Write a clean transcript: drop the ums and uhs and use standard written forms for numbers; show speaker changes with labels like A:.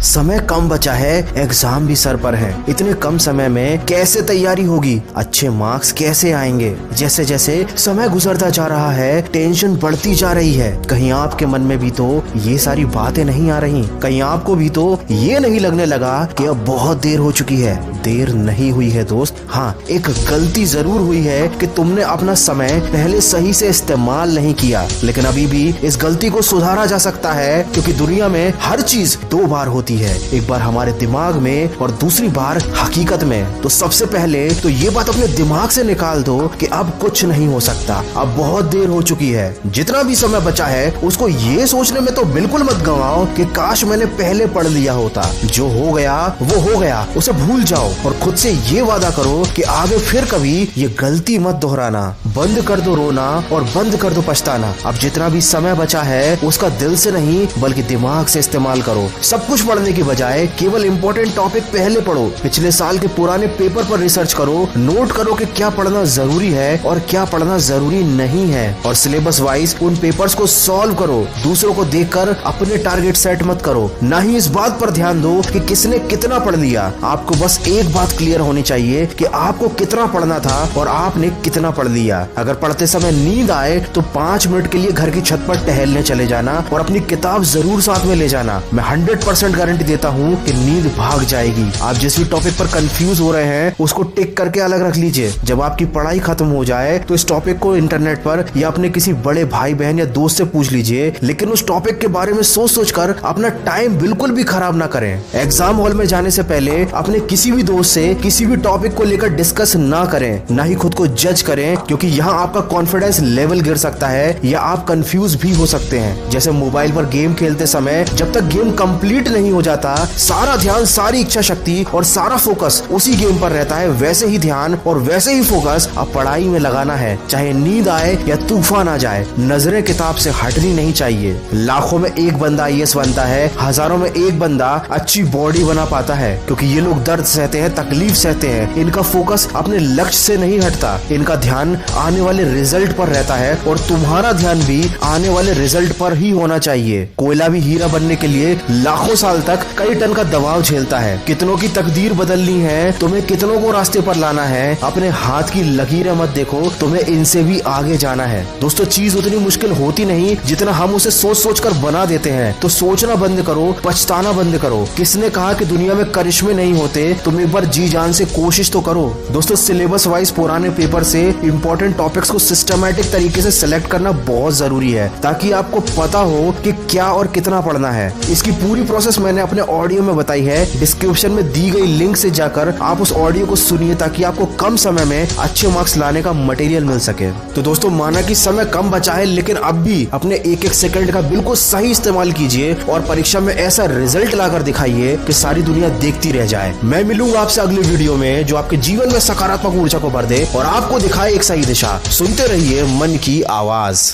A: समय कम बचा है, एग्जाम भी सर पर है। इतने कम समय में कैसे तैयारी होगी, अच्छे मार्क्स कैसे आएंगे। जैसे जैसे समय गुजरता जा रहा है टेंशन बढ़ती जा रही है। कहीं आपके मन में भी तो ये सारी बातें नहीं आ रही, कहीं आपको भी तो ये नहीं लगने लगा कि अब बहुत देर हो चुकी है। देर नहीं हुई है दोस्त, हाँ एक गलती जरूर हुई है कि तुमने अपना समय पहले सही से इस्तेमाल नहीं किया। लेकिन अभी भी इस गलती को सुधारा जा सकता है, क्योंकि दुनिया में हर चीज दो बार होती है, एक बार हमारे दिमाग में और दूसरी बार हकीकत में। तो सबसे पहले तो ये बात अपने दिमाग से निकाल दो कि अब कुछ नहीं हो सकता, अब बहुत देर हो चुकी है। जितना भी समय बचा है उसको ये सोचने में तो बिल्कुल मत गंवाओ कि काश मैंने पहले पढ़ लिया होता। जो हो गया वो हो गया, उसे भूल जाओ और खुद से ये वादा करो कि आगे फिर कभी ये गलती मत दोहराना। बंद कर दो रोना और बंद कर दो पछताना। अब जितना भी समय बचा है उसका दिल से नहीं बल्कि दिमाग से इस्तेमाल करो। सब कुछ पढ़ने की बजाय केवल इम्पोर्टेंट टॉपिक पहले पढ़ो। पिछले साल के पुराने पेपर पर रिसर्च करो, नोट करो कि क्या पढ़ना जरूरी है और क्या पढ़ना जरूरी नहीं है, और सिलेबस वाइज उन पेपर्स को सॉल्व करो। दूसरों को देखकर अपने टारगेट सेट मत करो, ना ही इस बात पर ध्यान दो कि किसने कितना पढ़ लिया। आपको बस एक बात क्लियर होनी चाहिए कि आपको कितना पढ़ना था और आपने कितना पढ़ लिया। अगर पढ़ते समय नींद आए तो 5 मिनट के लिए घर की छत पर टहलने चले जाना और अपनी किताब जरूर साथ में ले जाना। मैं 100% गारंटी देता हूँ कि नींद भाग जाएगी। आप जिस भी टॉपिक पर कंफ्यूज हो रहे हैं उसको टिक करके अलग रख लीजिए। जब आपकी पढ़ाई खत्म हो जाए तो इस टॉपिक को इंटरनेट पर या अपने किसी बड़े भाई बहन या दोस्त से पूछ लीजिए, लेकिन उस टॉपिक के बारे में सोच कर अपना टाइम बिल्कुल भी खराब ना करें। एग्जाम हॉल में जाने से पहले अपने किसी भी दोस्त से किसी भी टॉपिक को लेकर डिस्कस ना करें, ना ही खुद को जज करें, क्योंकि यहाँ आपका कॉन्फिडेंस लेवल गिर सकता है या आप कंफ्यूज भी हो सकते हैं। जैसे मोबाइल पर गेम खेलते समय जब तक गेम कंप्लीट नहीं हो जाता सारा ध्यान, सारी इच्छा शक्ति और सारा फोकस उसी गेम पर रहता है, वैसे ही ध्यान और वैसे ही फोकस अब पढ़ाई में लगाना है। चाहे नींद आए या तूफान आ जाए, नजरें किताब से हटनी नहीं चाहिए। लाखों में एक बंदा IAS बनता है, हजारों में एक बंदा अच्छी बॉडी बना पाता है, क्योंकि ये लोग दर्द सहते हैं, तकलीफ सहते हैं। इनका फोकस अपने लक्ष्य से नहीं हटता, इनका ध्यान आने वाले रिजल्ट पर रहता है, और तुम्हारा ध्यान भी आने वाले रिजल्ट पर ही होना चाहिए। कोयला भी हीरा बनने के लिए लाखों साल तक कई टन का दबाव झेलता है। कितनों की तकदीर बदलनी है, तुम्हें कितनों को रास्ते पर लाना है। अपने हाथ की लकीरें मत देखो, तुम्हें इनसे भी आगे जाना है। दोस्तों चीज उतनी मुश्किल होती नहीं जितना हम उसे सोच कर बना देते हैं। तो सोचना बंद करो, पछताना बंद करो। किसने कहा कि दुनिया में करिश्मे नहीं होते? तुम एक बार जी जान से कोशिश तो करो। दोस्तों सिलेबस वाइज पुराने पेपर से इंपॉर्टेंट टॉपिक्स को सिस्टमैटिक तरीके से सिलेक्ट करना बहुत जरूरी है, ताकि आपको पता हो कि क्या और कितना पढ़ना है। इसकी पूरी प्रोसेस मैंने अपने ऑडियो में बताई है। डिस्क्रिप्शन में दी गई लिंक से जाकर आप उस ऑडियो को सुनिए, ताकि आपको कम समय में अच्छे मार्क्स लाने का मटेरियल मिल सके। तो दोस्तों माना कि समय कम बचा है, लेकिन अब भी अपने एक एक सेकंड का बिल्कुल सही इस्तेमाल कीजिए और परीक्षा में ऐसा रिजल्ट लाकर दिखाइए कि सारी दुनिया देखती रह जाए। मैं मिलूंगा आपसे अगले वीडियो में जो आपके जीवन में सकारात्मक ऊर्जा को भर दे और आपको दिखाए एक सही दिशा। सुनते रहिए मन की आवाज।